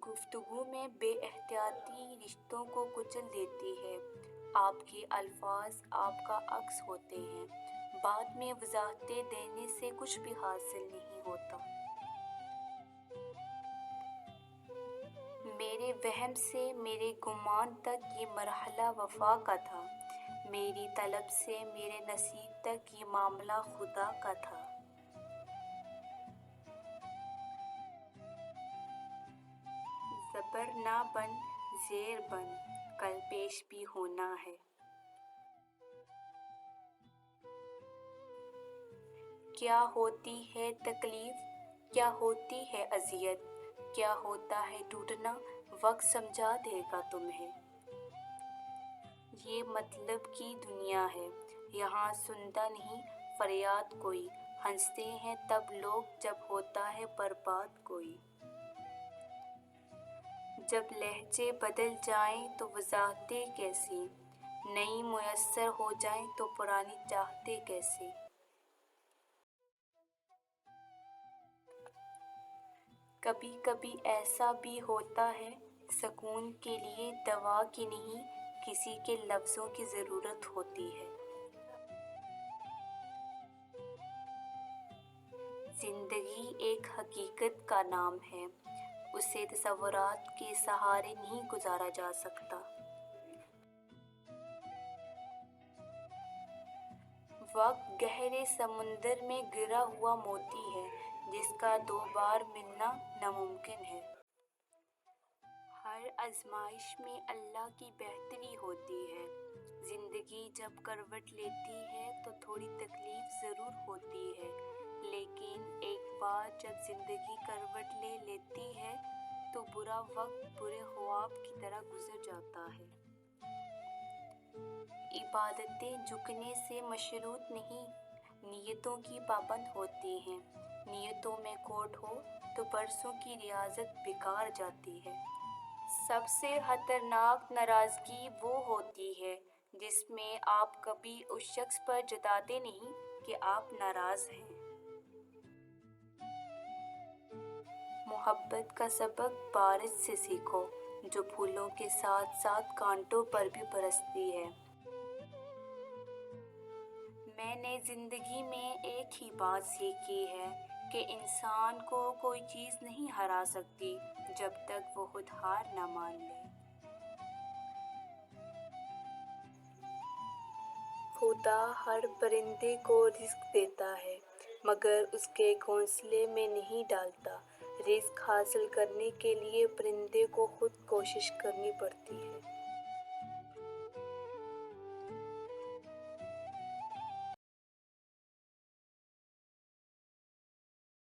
گفتگو میں بے احتیاطی رشتوں کو کچل دیتی ہے۔ آپ کے الفاظ آپ کا عکس ہوتے ہیں، بعد میں وضاحتیں دینے سے کچھ بھی حاصل نہیں ہوتا۔ میرے وہم سے میرے گمان تک یہ مرحلہ وفا کا تھا، میری طلب سے میرے نصیب تک یہ معاملہ خدا کا تھا۔ زبر نہ بن زیر بن، کل پیش بھی ہونا ہے۔ کیا ہوتی ہے تکلیف، کیا ہوتی ہے اذیت، کیا ہوتا ہے ٹوٹنا، وقت سمجھا دے گا تمہیں۔ یہ مطلب کی دنیا ہے، یہاں سنتا نہیں فریاد کوئی، ہنستے ہیں تب لوگ جب ہوتا ہے برباد کوئی۔ جب لہجے بدل جائیں تو وضاحتیں کیسی، نئی میسر ہو جائیں تو پرانی چاہتے کیسے۔ کبھی کبھی ایسا بھی ہوتا ہے، سکون کے لیے دوا کی نہیں کسی کے لفظوں کی ضرورت ہوتی ہے۔ زندگی ایک حقیقت کا نام ہے، اسے تصورات کے سہارے نہیں گزارا جا سکتا۔ وقت گہرے سمندر میں گرا ہوا موتی ہے، جس کا دو بار ملنا ناممکن ہے۔ ہر آزمائش میں اللہ کی بہتری ہوتی ہے۔ زندگی جب کروٹ لیتی ہے تو تھوڑی تکلیف ضرور ہوتی ہے، لیکن ایک بار جب زندگی کروٹ لے لیتی ہے تو برا وقت برے خواب کی طرح گزر جاتا ہے۔ عبادتیں جھکنے سے مشروط نہیں، نیتوں کی پابند ہوتی ہیں۔ نیتوں میں کھوٹ ہو تو برسوں کی ریاضت بیکار جاتی ہے۔ سب سے خطرناک ناراضگی وہ ہوتی ہے جس میں آپ کبھی اس شخص پر جتاتے نہیں کہ آپ ناراض ہیں۔ محبت کا سبق بارش سے سیکھو، جو پھولوں کے ساتھ ساتھ کانٹوں پر بھی برستی ہے۔ میں نے زندگی میں ایک ہی بات سیکھی ہے کہ انسان کو کوئی چیز نہیں ہرا سکتی جب تک وہ خود ہار نہ مان لے۔ خدا ہر پرندے کو رزق دیتا ہے مگر اس کے گھونسلے میں نہیں ڈالتا۔ رزق حاصل کرنے کے لیے پرندے کو خود کوشش کرنی پڑتی ہے۔